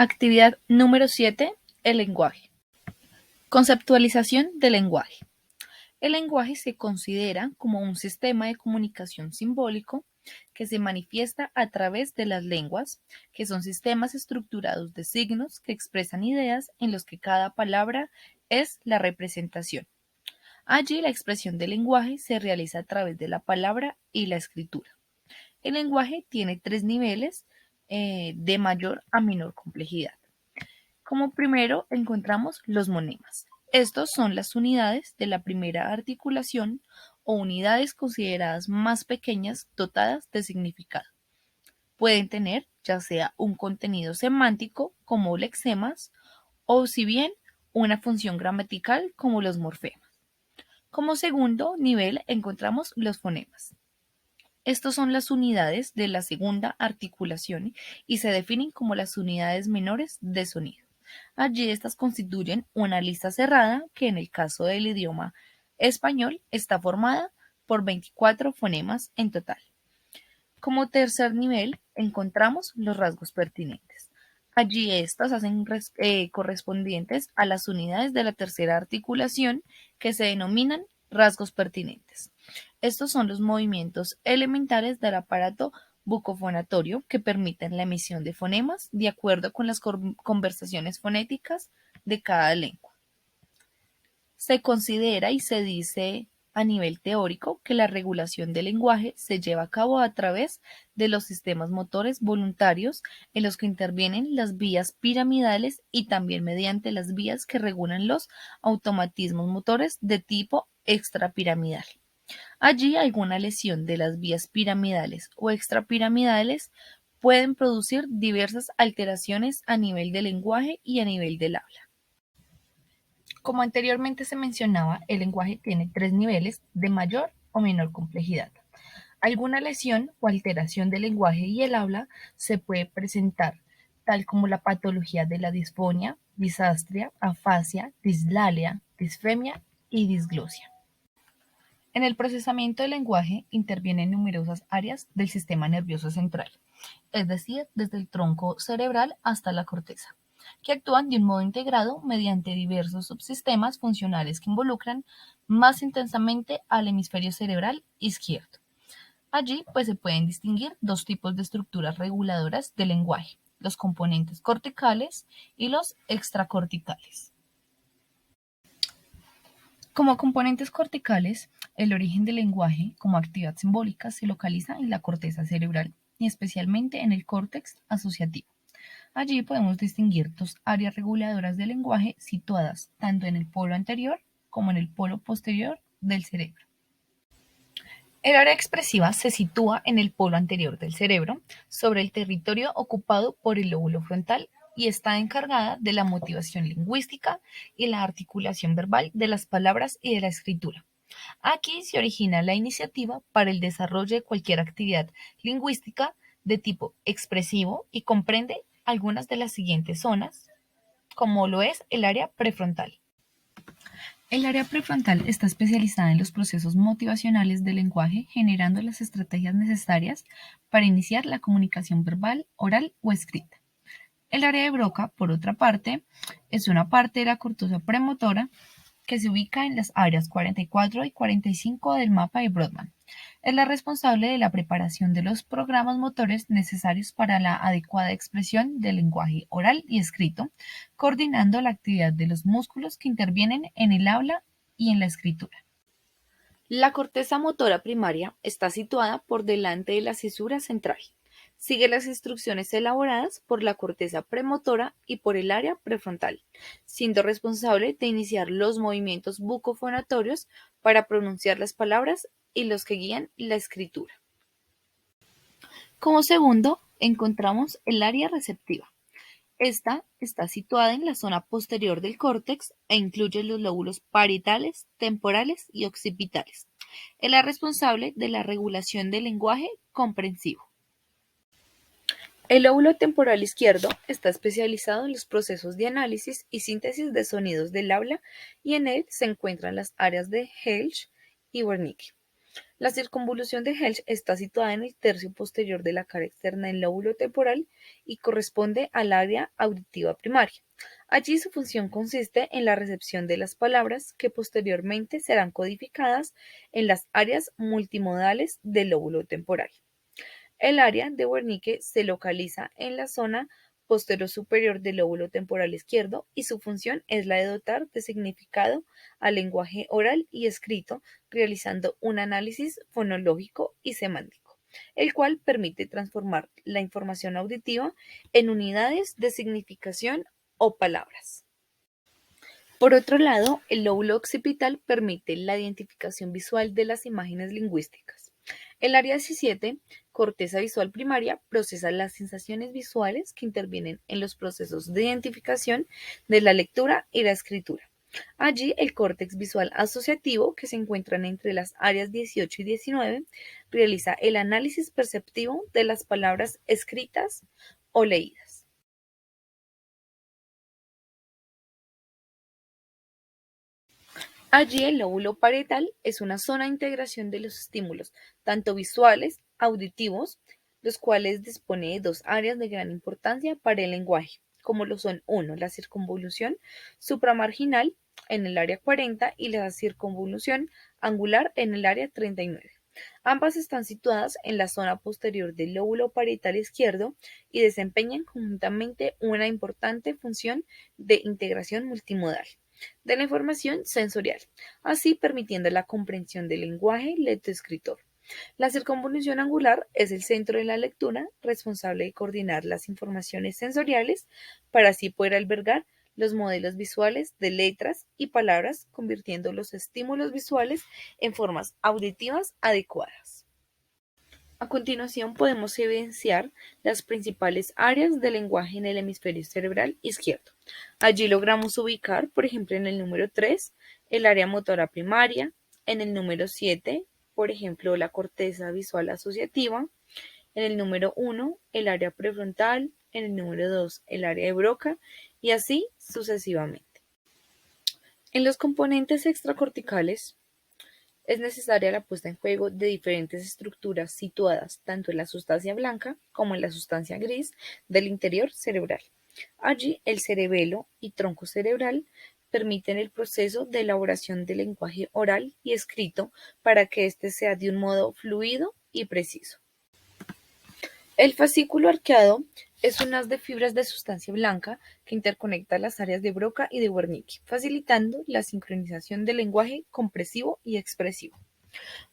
Actividad número 7. El lenguaje. Conceptualización del lenguaje. El lenguaje se considera como un sistema de comunicación simbólico que se manifiesta a través de las lenguas, que son sistemas estructurados de signos que expresan ideas en los que cada palabra es la representación. Allí la expresión del lenguaje se realiza a través de la palabra y la escritura. El lenguaje tiene 3 niveles de mayor a menor complejidad. Como primero encontramos los monemas. Estos son las unidades de la primera articulación o unidades consideradas más pequeñas dotadas de significado. Pueden tener ya sea un contenido semántico como lexemas o si bien una función gramatical como los morfemas. Como segundo nivel encontramos los fonemas. Estos son las unidades de la segunda articulación y se definen como las unidades menores de sonido. Allí estas constituyen una lista cerrada que en el caso del idioma español está formada por 24 fonemas en total. Como tercer nivel encontramos los rasgos pertinentes. Allí estas hacen correspondientes a las unidades de la tercera articulación que se denominan rasgos pertinentes. Estos son los movimientos elementales del aparato bucofonatorio que permiten la emisión de fonemas de acuerdo con las conversaciones fonéticas de cada lengua. Se considera y se dice a nivel teórico que la regulación del lenguaje se lleva a cabo a través de los sistemas motores voluntarios en los que intervienen las vías piramidales y también mediante las vías que regulan los automatismos motores de tipo extrapiramidal. Allí alguna lesión de las vías piramidales o extrapiramidales pueden producir diversas alteraciones a nivel del lenguaje y a nivel del habla. Como anteriormente se mencionaba, el lenguaje tiene 3 niveles de mayor o menor complejidad. Alguna lesión o alteración del lenguaje y el habla se puede presentar, tal como la patología de la disfonía, disastria, afasia, dislalia, disfemia y disglosia. En el procesamiento del lenguaje intervienen numerosas áreas del sistema nervioso central, es decir, desde el tronco cerebral hasta la corteza, que actúan de un modo integrado mediante diversos subsistemas funcionales que involucran más intensamente al hemisferio cerebral izquierdo. Allí se pueden distinguir dos tipos de estructuras reguladoras del lenguaje, los componentes corticales y los extracorticales. Como componentes corticales, el origen del lenguaje como actividad simbólica se localiza en la corteza cerebral y especialmente en el córtex asociativo. Allí podemos distinguir dos áreas reguladoras del lenguaje situadas tanto en el polo anterior como en el polo posterior del cerebro. El área expresiva se sitúa en el polo anterior del cerebro, sobre el territorio ocupado por el lóbulo frontal y está encargada de la motivación lingüística y la articulación verbal de las palabras y de la escritura. Aquí se origina la iniciativa para el desarrollo de cualquier actividad lingüística de tipo expresivo y comprende algunas de las siguientes zonas, como lo es el área prefrontal. El área prefrontal está especializada en los procesos motivacionales del lenguaje, generando las estrategias necesarias para iniciar la comunicación verbal, oral o escrita. El área de Broca, por otra parte, es una parte de la corteza premotora que se ubica en las áreas 44 y 45 del mapa de Brodmann. Es la responsable de la preparación de los programas motores necesarios para la adecuada expresión del lenguaje oral y escrito, coordinando la actividad de los músculos que intervienen en el habla y en la escritura. La corteza motora primaria está situada por delante de la cisura central. Sigue las instrucciones elaboradas por la corteza premotora y por el área prefrontal, siendo responsable de iniciar los movimientos bucofonatorios para pronunciar las palabras y los que guían la escritura. Como segundo, encontramos el área receptiva. Esta está situada en la zona posterior del córtex e incluye los lóbulos parietales, temporales y occipitales. Es la responsable de la regulación del lenguaje comprensivo. El lóbulo temporal izquierdo está especializado en los procesos de análisis y síntesis de sonidos del habla y en él se encuentran las áreas de Helsch y Wernicke. La circunvolución de Helsh está situada en el tercio posterior de la cara externa del lóbulo temporal y corresponde al área auditiva primaria. Allí su función consiste en la recepción de las palabras que posteriormente serán codificadas en las áreas multimodales del lóbulo temporal. El área de Wernicke se localiza en la zona posterior-superior del lóbulo temporal izquierdo y su función es la de dotar de significado al lenguaje oral y escrito, realizando un análisis fonológico y semántico, el cual permite transformar la información auditiva en unidades de significación o palabras. Por otro lado, el lóbulo occipital permite la identificación visual de las imágenes lingüísticas. El área 17, corteza visual primaria, procesa las sensaciones visuales que intervienen en los procesos de identificación de la lectura y la escritura. Allí, el córtex visual asociativo, que se encuentran entre las áreas 18 y 19, realiza el análisis perceptivo de las palabras escritas o leídas. Allí el lóbulo parietal es una zona de integración de los estímulos, tanto visuales, auditivos, los cuales dispone de dos áreas de gran importancia para el lenguaje, como lo son uno, la circunvolución supramarginal en el área 40 y la circunvolución angular en el área 39. Ambas están situadas en la zona posterior del lóbulo parietal izquierdo y desempeñan conjuntamente una importante función de integración multimodal de la información sensorial, así permitiendo la comprensión del lenguaje lectoescritor. La circunvolución angular es el centro de la lectura, responsable de coordinar las informaciones sensoriales para así poder albergar los modelos visuales de letras y palabras, convirtiendo los estímulos visuales en formas auditivas adecuadas. A continuación podemos evidenciar las principales áreas del lenguaje en el hemisferio cerebral izquierdo. Allí logramos ubicar, por ejemplo, en el número 3, el área motora primaria, en el número 7, por ejemplo, la corteza visual asociativa, en el número 1, el área prefrontal, en el número 2, el área de Broca, y así sucesivamente. En los componentes extracorticales, es necesaria la puesta en juego de diferentes estructuras situadas tanto en la sustancia blanca como en la sustancia gris del interior cerebral. Allí, el cerebelo y tronco cerebral permiten el proceso de elaboración del lenguaje oral y escrito para que éste sea de un modo fluido y preciso. El fascículo arqueado es un haz de fibras de sustancia blanca que interconecta las áreas de Broca y de Wernicke, facilitando la sincronización del lenguaje compresivo y expresivo.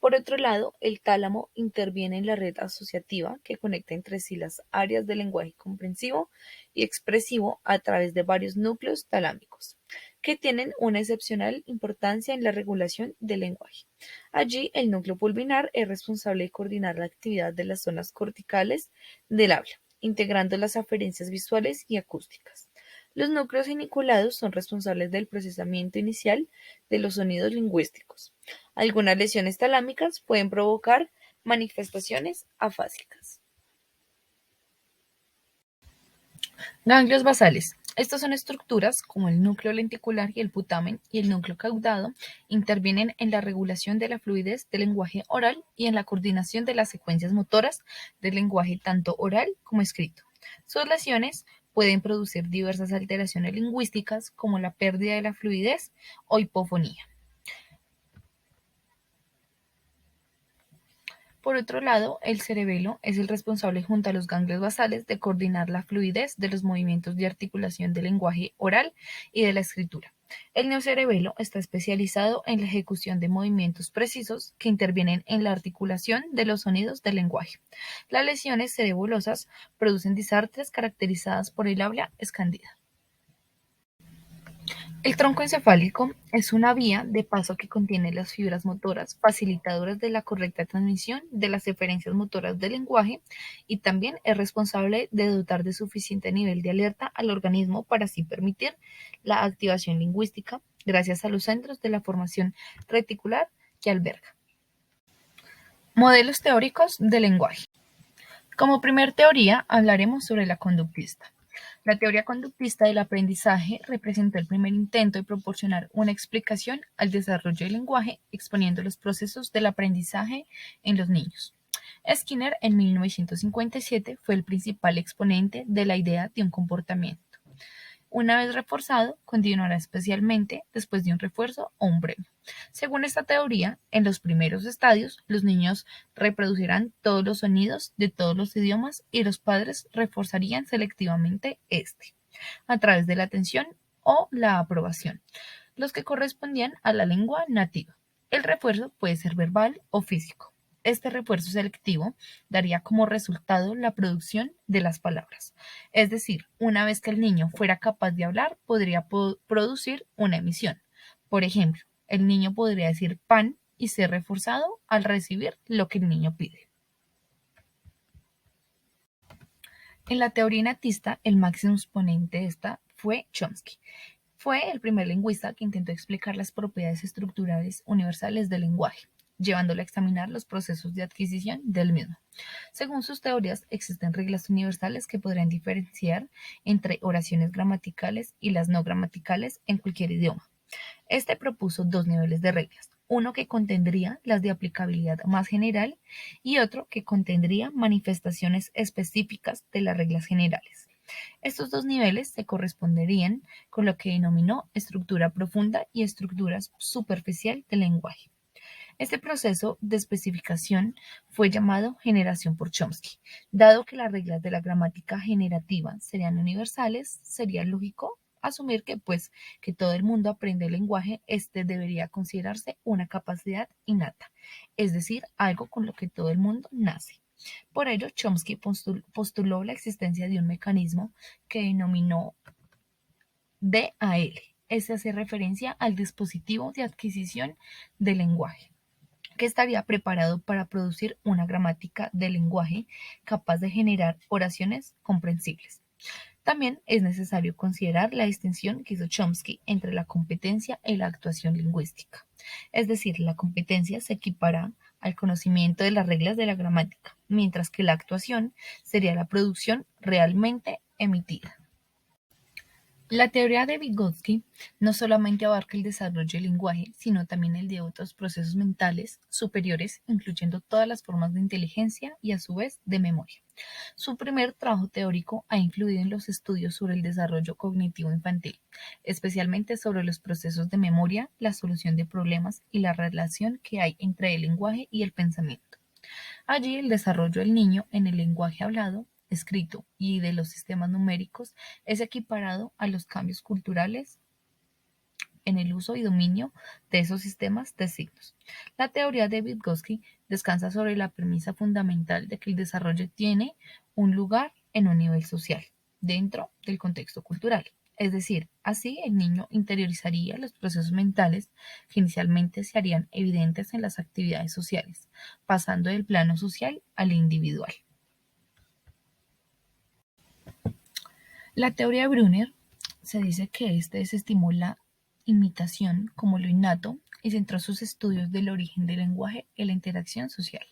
Por otro lado, el tálamo interviene en la red asociativa que conecta entre sí las áreas del lenguaje comprensivo y expresivo a través de varios núcleos talámicos, que tienen una excepcional importancia en la regulación del lenguaje. Allí, el núcleo pulvinar es responsable de coordinar la actividad de las zonas corticales del habla, integrando las aferencias visuales y acústicas. Los núcleos geniculados son responsables del procesamiento inicial de los sonidos lingüísticos. Algunas lesiones talámicas pueden provocar manifestaciones afásicas. Ganglios basales. Estas son estructuras como el núcleo lenticular y el putamen y el núcleo caudado intervienen en la regulación de la fluidez del lenguaje oral y en la coordinación de las secuencias motoras del lenguaje tanto oral como escrito. Sus lesiones pueden producir diversas alteraciones lingüísticas como la pérdida de la fluidez o hipofonía. Por otro lado, el cerebelo es el responsable junto a los ganglios basales de coordinar la fluidez de los movimientos de articulación del lenguaje oral y de la escritura. El neocerebelo está especializado en la ejecución de movimientos precisos que intervienen en la articulación de los sonidos del lenguaje. Las lesiones cerebelosas producen disartrias caracterizadas por el habla escandida. El tronco encefálico es una vía de paso que contiene las fibras motoras facilitadoras de la correcta transmisión de las referencias motoras del lenguaje y también es responsable de dotar de suficiente nivel de alerta al organismo para así permitir la activación lingüística gracias a los centros de la formación reticular que alberga. Modelos teóricos del lenguaje. Como primer teoría hablaremos sobre la conductista. La teoría conductista del aprendizaje representó el primer intento de proporcionar una explicación al desarrollo del lenguaje, exponiendo los procesos del aprendizaje en los niños. Skinner, en 1957, fue el principal exponente de la idea de un comportamiento. Una vez reforzado, continuará especialmente después de un refuerzo o un premio. Según esta teoría, en los primeros estadios, los niños reproducirán todos los sonidos de todos los idiomas y los padres reforzarían selectivamente a través de la atención o la aprobación, los que correspondían a la lengua nativa. El refuerzo puede ser verbal o físico. Este refuerzo selectivo daría como resultado la producción de las palabras. Es decir, una vez que el niño fuera capaz de hablar, podría producir una emisión. Por ejemplo, el niño podría decir pan y ser reforzado al recibir lo que el niño pide. En la teoría natista, el máximo exponente de esta fue Chomsky. Fue el primer lingüista que intentó explicar las propiedades estructurales universales del lenguaje, llevándolo a examinar los procesos de adquisición del mismo. Según sus teorías, existen reglas universales que podrían diferenciar entre oraciones gramaticales y las no gramaticales en cualquier idioma. Este propuso dos niveles de reglas, uno que contendría las de aplicabilidad más general y otro que contendría manifestaciones específicas de las reglas generales. Estos dos niveles se corresponderían con lo que denominó estructura profunda y estructura superficial del lenguaje. Este proceso de especificación fue llamado generación por Chomsky. Dado que las reglas de la gramática generativa serían universales, sería lógico asumir que, pues, que todo el mundo aprende el lenguaje, este debería considerarse una capacidad innata, es decir, algo con lo que todo el mundo nace. Por ello, Chomsky postuló la existencia de un mecanismo que denominó DAL. Este hace referencia al dispositivo de adquisición del lenguaje, que estaría preparado para producir una gramática del lenguaje capaz de generar oraciones comprensibles. También es necesario considerar la distinción que hizo Chomsky entre la competencia y la actuación lingüística. Es decir, la competencia se equipara al conocimiento de las reglas de la gramática, mientras que la actuación sería la producción realmente emitida. La teoría de Vygotsky no solamente abarca el desarrollo del lenguaje, sino también el de otros procesos mentales superiores, incluyendo todas las formas de inteligencia y a su vez de memoria. Su primer trabajo teórico ha influido en los estudios sobre el desarrollo cognitivo infantil, especialmente sobre los procesos de memoria, la solución de problemas y la relación que hay entre el lenguaje y el pensamiento. Allí el desarrollo del niño en el lenguaje hablado, escrito y de los sistemas numéricos es equiparado a los cambios culturales en el uso y dominio de esos sistemas de signos. La teoría de Vygotsky descansa sobre la premisa fundamental de que el desarrollo tiene un lugar en un nivel social, dentro del contexto cultural. Es decir, así el niño interiorizaría los procesos mentales que inicialmente se harían evidentes en las actividades sociales, pasando del plano social al individual. La teoría de Brunner se dice que este desestimó la imitación como lo innato y centró sus estudios del origen del lenguaje en la interacción social.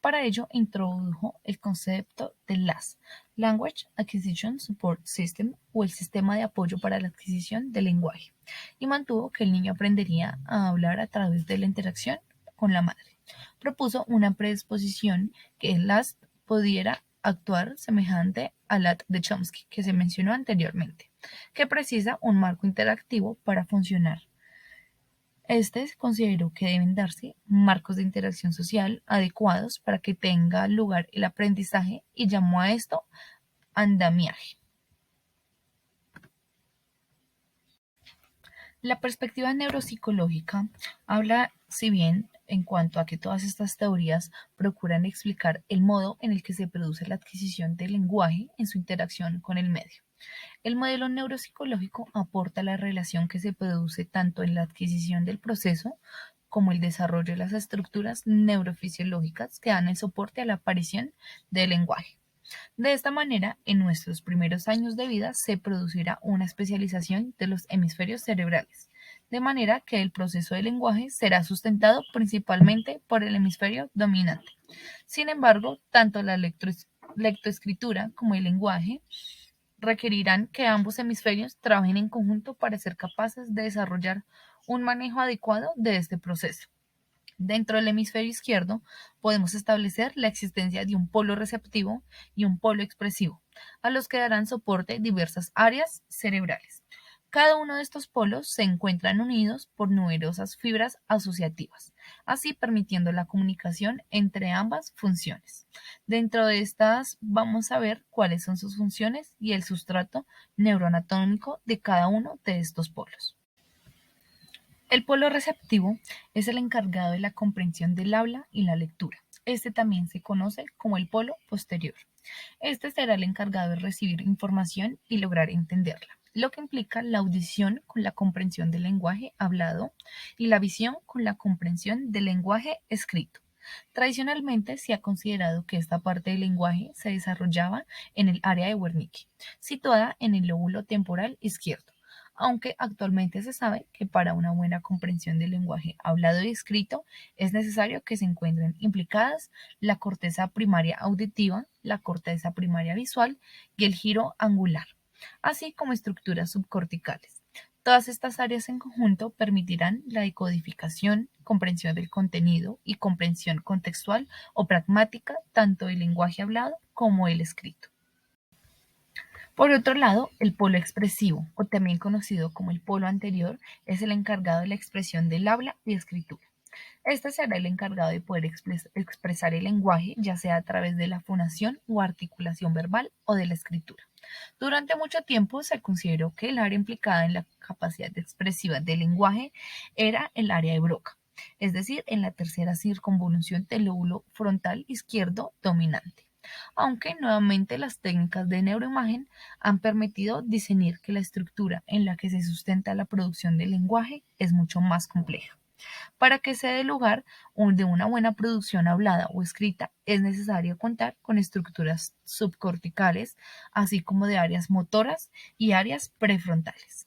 Para ello, introdujo el concepto de LAS, Language Acquisition Support System, o el sistema de apoyo para la adquisición del lenguaje, y mantuvo que el niño aprendería a hablar a través de la interacción con la madre. Propuso una predisposición que el LAS pudiera actuar semejante a la de Chomsky, que se mencionó anteriormente, que precisa un marco interactivo para funcionar. Este consideró que deben darse marcos de interacción social adecuados para que tenga lugar el aprendizaje y llamó a esto andamiaje. La perspectiva neuropsicológica habla, si bien en cuanto a que todas estas teorías procuran explicar el modo en el que se produce la adquisición del lenguaje en su interacción con el medio. El modelo neuropsicológico aporta la relación que se produce tanto en la adquisición del proceso como el desarrollo de las estructuras neurofisiológicas que dan el soporte a la aparición del lenguaje. De esta manera, en nuestros primeros años de vida se producirá una especialización de los hemisferios cerebrales, de manera que el proceso del lenguaje será sustentado principalmente por el hemisferio dominante. Sin embargo, tanto la lectoescritura como el lenguaje requerirán que ambos hemisferios trabajen en conjunto para ser capaces de desarrollar un manejo adecuado de este proceso. Dentro del hemisferio izquierdo podemos establecer la existencia de un polo receptivo y un polo expresivo, a los que darán soporte diversas áreas cerebrales. Cada uno de estos polos se encuentran unidos por numerosas fibras asociativas, así permitiendo la comunicación entre ambas funciones. Dentro de estas vamos a ver cuáles son sus funciones y el sustrato neuroanatómico de cada uno de estos polos. El polo receptivo es el encargado de la comprensión del habla y la lectura. Este también se conoce como el polo posterior. Este será el encargado de recibir información y lograr entenderla, lo que implica la audición con la comprensión del lenguaje hablado y la visión con la comprensión del lenguaje escrito. Tradicionalmente se ha considerado que esta parte del lenguaje se desarrollaba en el área de Wernicke, situada en el lóbulo temporal izquierdo, aunque actualmente se sabe que para una buena comprensión del lenguaje hablado y escrito es necesario que se encuentren implicadas la corteza primaria auditiva, la corteza primaria visual y el giro angular, así como estructuras subcorticales. Todas estas áreas en conjunto permitirán la decodificación, comprensión del contenido y comprensión contextual o pragmática tanto del lenguaje hablado como el escrito. Por otro lado, el polo expresivo, o también conocido como el polo anterior, es el encargado de la expresión del habla y escritura. Este será el encargado de poder expresar el lenguaje, ya sea a través de la fonación o articulación verbal o de la escritura. Durante mucho tiempo se consideró que el área implicada en la capacidad expresiva del lenguaje era el área de Broca, es decir, en la tercera circunvolución del lóbulo frontal izquierdo dominante. Aunque nuevamente las técnicas de neuroimagen han permitido discernir que la estructura en la que se sustenta la producción del lenguaje es mucho más compleja. Para que se dé lugar de una buena producción hablada o escrita, es necesario contar con estructuras subcorticales, así como de áreas motoras y áreas prefrontales.